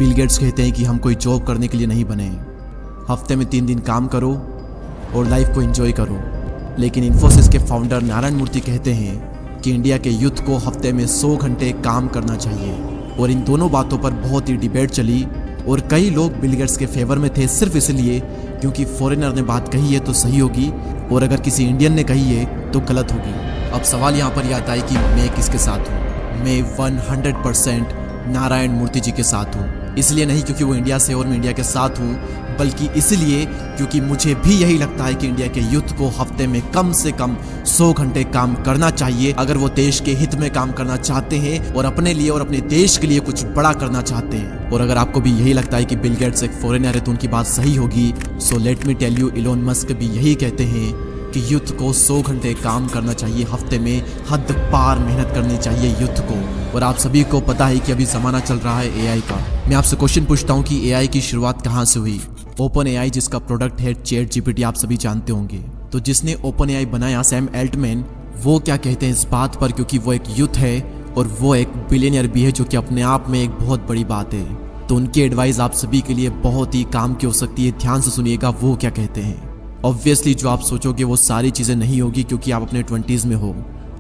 Bill Gates कहते हैं कि हम कोई जॉब करने के लिए नहीं बने, हफ्ते में 3 दिन काम करो और लाइफ को एंजॉय करो। लेकिन इन्फोसिस के फाउंडर नारायण मूर्ति कहते हैं कि इंडिया के यूथ को हफ्ते में 100 घंटे काम करना चाहिए। और इन दोनों बातों पर बहुत ही डिबेट चली और कई लोग बिल गेट्स के फेवर में थे सिर्फ इसलिए क्योंकि फॉरेनर ने बात कही है तो सही होगी और अगर किसी इंडियन ने कही है तो गलत होगी। अब सवाल यहाँ पर यह आता है कि मैं किसके साथ हूँ। मैं 100% नारायण मूर्ति जी के साथ हूँ। इसलिए नहीं क्योंकि वो इंडिया से और मैं इंडिया के साथ हूँ, बल्कि इसलिए क्योंकि मुझे भी यही लगता है कि इंडिया के यूथ को हफ्ते में कम से कम 100 घंटे काम करना चाहिए अगर वो देश के हित में काम करना चाहते हैं और अपने लिए और अपने देश के लिए कुछ बड़ा करना चाहते हैं। और अगर आपको भी यही लगता है कि बिल गेट्स एक फॉरेनर है तो उनकी बात सही होगी, so let me tell you, Elon Musk भी यही कहते हैं कि यूथ को 100 घंटे काम करना चाहिए, हफ्ते में हद पार मेहनत करनी चाहिए यूथ को। और आप सभी को पता है कि अभी ज़माना चल रहा है एआई का। मैं आपसे क्वेश्चन पूछता हूँ कि एआई की शुरुआत कहाँ से हुई। ओपन एआई जिसका प्रोडक्ट है चैट जीपीटी, आप सभी जानते होंगे। तो जिसने ओपन एआई बनाया, सैम एल्टमैन, वो क्या कहते हैं इस बात पर, क्योंकि वो एक यूथ है और वो एक बिलियनियर भी है, जो कि अपने आप में एक बहुत बड़ी बात है। तो उनकी एडवाइस आप सभी के लिए बहुत ही काम की हो सकती है। ध्यान से सुनिएगा वो क्या कहते हैं। ऑब्वियसली जो आप सोचोगे वो सारी चीज़ें नहीं होगी क्योंकि आप अपने 20s में हो,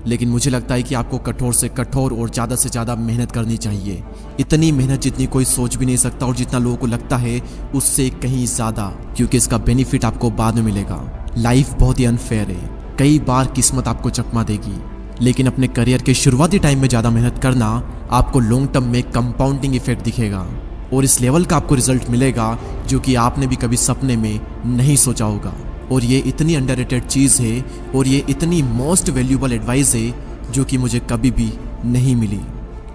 लेकिन मुझे लगता है कि आपको कठोर से कठोर और ज़्यादा से ज़्यादा मेहनत करनी चाहिए। इतनी मेहनत जितनी कोई सोच भी नहीं सकता और जितना लोगों को लगता है उससे कहीं ज़्यादा, क्योंकि इसका बेनिफिट आपको बाद में मिलेगा। लाइफ बहुत ही अनफेयर है, कई बार किस्मत आपको चकमा देगी, लेकिन अपने करियर के शुरुआती टाइम में ज़्यादा मेहनत करना आपको लॉन्ग टर्म में कंपाउंडिंग इफेक्ट दिखेगा और इस लेवल का आपको रिजल्ट मिलेगा जो कि आपने भी कभी सपने में नहीं सोचा होगा। और ये इतनी अंडररेटेड चीज़ है और ये इतनी मोस्ट वैल्यूबल एडवाइस है जो कि मुझे कभी भी नहीं मिली,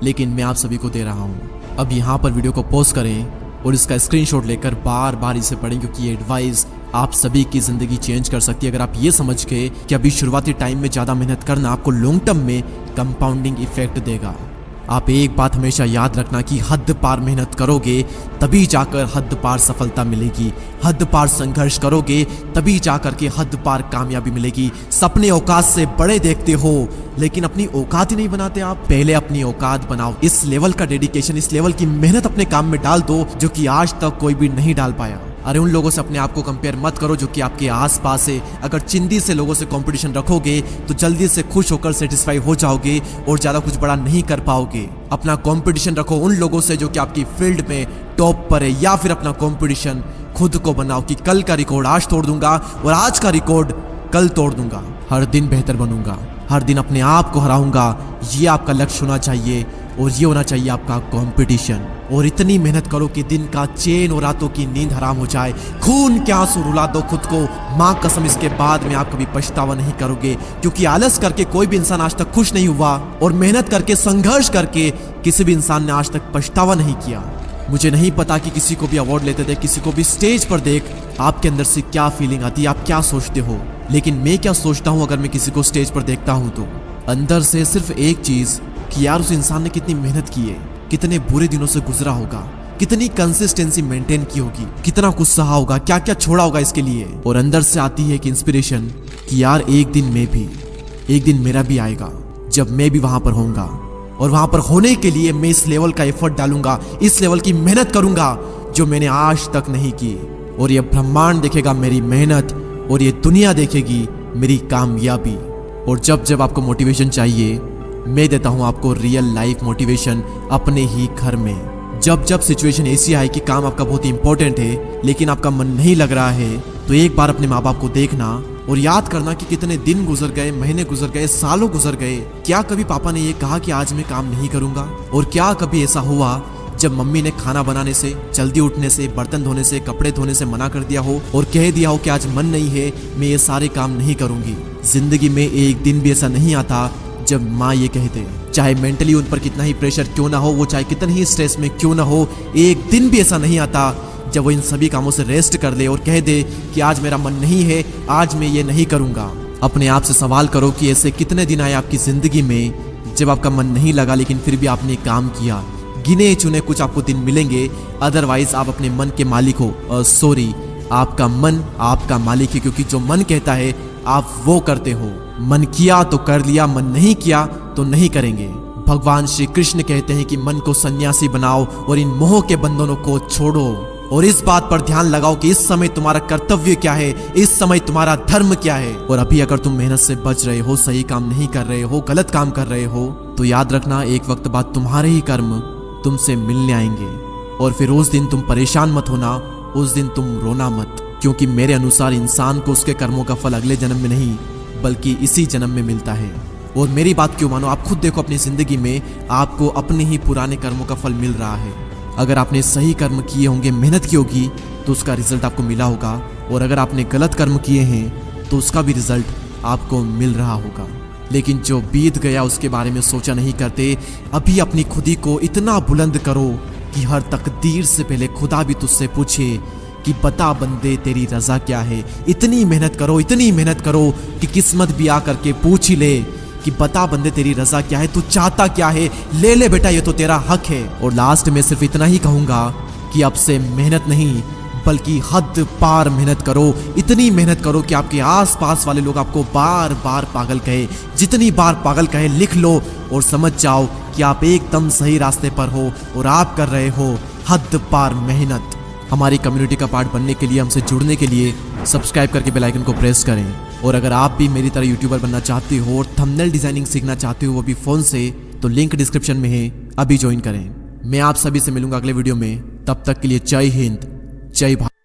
लेकिन मैं आप सभी को दे रहा हूँ। अब यहाँ पर वीडियो को पॉज करें और इसका स्क्रीनशॉट लेकर बार बार इसे पढ़ें, क्योंकि ये एडवाइस आप सभी की ज़िंदगी चेंज कर सकती है अगर आप ये समझ के कि अभी शुरुआती टाइम में ज़्यादा मेहनत करना आपको लॉन्ग टर्म में कंपाउंडिंग इफेक्ट देगा। आप एक बात हमेशा याद रखना कि हद पार मेहनत करोगे तभी जाकर हद पार सफलता मिलेगी, हद पार संघर्ष करोगे तभी जाकर के हद पार कामयाबी मिलेगी। सपने औकात से बड़े देखते हो लेकिन अपनी औकात ही नहीं बनाते आप। पहले अपनी औकात बनाओ। इस लेवल का डेडिकेशन, इस लेवल की मेहनत अपने काम में डाल दो जो कि आज तक कोई भी नहीं डाल पाया। अरे उन लोगों से अपने आप को कंपेयर मत करो जो कि आपके आसपास है। अगर चिंदी से लोगों से कंपटीशन रखोगे तो जल्दी से खुश होकर सेटिस्फाई हो जाओगे और ज़्यादा कुछ बड़ा नहीं कर पाओगे। अपना कंपटीशन रखो उन लोगों से जो कि आपकी फील्ड में टॉप पर है, या फिर अपना कंपटीशन खुद को बनाओ कि कल का रिकॉर्ड आज तोड़ दूंगा और आज का रिकॉर्ड कल तोड़ दूंगा। हर दिन बेहतर बनूंगा, हर दिन अपने आप को हराऊंगा। ये आपका लक्ष्य होना चाहिए और ये होना चाहिए आपका कंपटीशन। और इतनी मेहनत करो कि दिन का चैन और रातों की नींद हराम हो जाए। खून के आंसू रुला दो खुद को, माँ कसम इसके बाद में आप कभी पछतावा नहीं करोगे, क्योंकि आलस करके कोई भी इंसान आज तक खुश नहीं हुआ और मेहनत करके, संघर्ष करके किसी भी इंसान ने आज तक पछतावा नहीं किया। मुझे नहीं पता कि किसी को भी अवार्ड लेते थे, किसी को भी स्टेज पर देख आपके अंदर से क्या फीलिंग आती है, आप क्या सोचते हो। लेकिन मैं क्या सोचता हूँ अगर मैं किसी को स्टेज पर देखता हूँ तो अंदर से सिर्फ एक चीज कि यार उस इंसान ने कितनी मेहनत की है, कितने बुरे दिनों से गुजरा होगा, कितनी कंसिस्टेंसी मेंटेन की होगी, कितना कुछ सहा होगा, क्या क्या छोड़ा होगा इसके लिए। और अंदर से आती है कि इंस्पिरेशन कि यार एक दिन मेरा भी आएगा जब मैं भी वहां पर होऊंगा और वहां पर होने के लिए मैं इस लेवल का एफर्ट डालूंगा, इस लेवल की मेहनत करूंगा जो मैंने आज तक नहीं की। और ये ब्रह्मांड देखेगा मेरी मेहनत और ये दुनिया देखेगी मेरी कामयाबी। और जब जब आपको मोटिवेशन चाहिए मैं देता हूं आपको रियल लाइफ मोटिवेशन अपने ही घर में। जब जब सिचुएशन ऐसी आए कि काम आपका बहुत ही इंपॉर्टेंट है लेकिन आपका मन नहीं लग रहा है, तो एक बार अपने माँ बाप को देखना और याद करना कि कितने दिन गुजर गए, महीने गुजर गए, सालों गुजर गए। क्या कभी पापा ने ये कहा कि आज मैं काम नहीं करूंगा? और क्या कभी ऐसा हुआ जब मम्मी ने खाना बनाने से, जल्दी उठने से, बर्तन धोने से, कपड़े धोने से मना कर दिया हो और कह दिया हो कि आज मन नहीं है, मैं ये सारे काम नहीं करूंगी? जिंदगी में एक दिन भी ऐसा नहीं आता जब माँ ये कहते, चाहे मेंटली उन पर कितना ही प्रेशर क्यों ना हो, वो चाहे कितने ही स्ट्रेस में क्यों ना हो, एक दिन भी ऐसा नहीं आता जब वो इन सभी कामों से रेस्ट कर ले और कह दे कि आज मेरा मन नहीं है, आज मैं ये नहीं करूंगा। अपने आप से सवाल करो कि ऐसे कितने दिन आए आपकी जिंदगी में जब आपका मन नहीं लगा लेकिन फिर भी आपने काम किया। गिने चुने कुछ आपको दिन मिलेंगे, अदरवाइज आप अपने मन के मालिक हो। सॉरी, आपका मन आपका मालिक है, क्योंकि जो मन कहता है आप वो करते हो। मन किया तो कर लिया, मन नहीं किया तो नहीं करेंगे। भगवान श्री कृष्ण कहते हैं कि मन को सन्यासी बनाओ और इन मोह के बंधनों को छोड़ो, और इस बात पर ध्यान लगाओ कि इस समय तुम्हारा कर्तव्य क्या है, इस समय तुम्हारा धर्म क्या है। और अभी अगर तुम मेहनत से बच रहे हो, सही काम नहीं कर रहे हो, गलत काम कर रहे हो, तो याद रखना एक वक्त बाद तुम्हारे ही कर्म तुमसे मिलने आएंगे। और फिर उस दिन तुम परेशान मत होना, उस दिन तुम रोना मत, क्योंकि मेरे अनुसार इंसान को उसके कर्मों का फल अगले जन्म में नहीं बल्कि इसी जन्म में मिलता है। और मेरी बात क्यों मानो, आप खुद देखो अपनी जिंदगी में आपको अपने ही पुराने कर्मों का फल मिल रहा है। अगर आपने सही कर्म किए होंगे, मेहनत की होगी, तो उसका रिजल्ट आपको मिला होगा, और अगर आपने गलत कर्म किए हैं तो उसका भी रिजल्ट आपको मिल रहा होगा। लेकिन जो बीत गया उसके बारे में सोचा नहीं करते। अभी अपनी खुदी को इतना बुलंद करो कि हर तकदीर से पहले खुदा भी तुझसे पूछे कि बता बंदे तेरी रजा क्या है। इतनी मेहनत करो कि किस्मत भी आ करके पूछ ही ले कि बता बंदे तेरी रजा क्या है, तू चाहता क्या है, ले ले बेटा, ये तो तेरा हक है। और लास्ट में सिर्फ इतना ही कहूंगा कि अब से मेहनत नहीं बल्कि हद पार मेहनत करो। इतनी मेहनत करो कि आपके आसपास वाले लोग आपको बार बार पागल कहे। जितनी बार पागल कहे लिख लो और समझ जाओ कि आप एकदम सही रास्ते पर हो और आप कर रहे हो हद पार मेहनत। हमारी कम्युनिटी का पार्ट बनने के लिए, हमसे जुड़ने के लिए सब्सक्राइब करके बेल आइकन को प्रेस करें। और अगर आप भी मेरी तरह यूट्यूबर बनना चाहते हो और थंबनेल डिजाइनिंग सीखना चाहते हो वो भी फोन से, तो लिंक डिस्क्रिप्शन में है, अभी ज्वाइन करें। मैं आप सभी से मिलूंगा अगले वीडियो में। तब तक के लिए जय हिंद, जय भारत।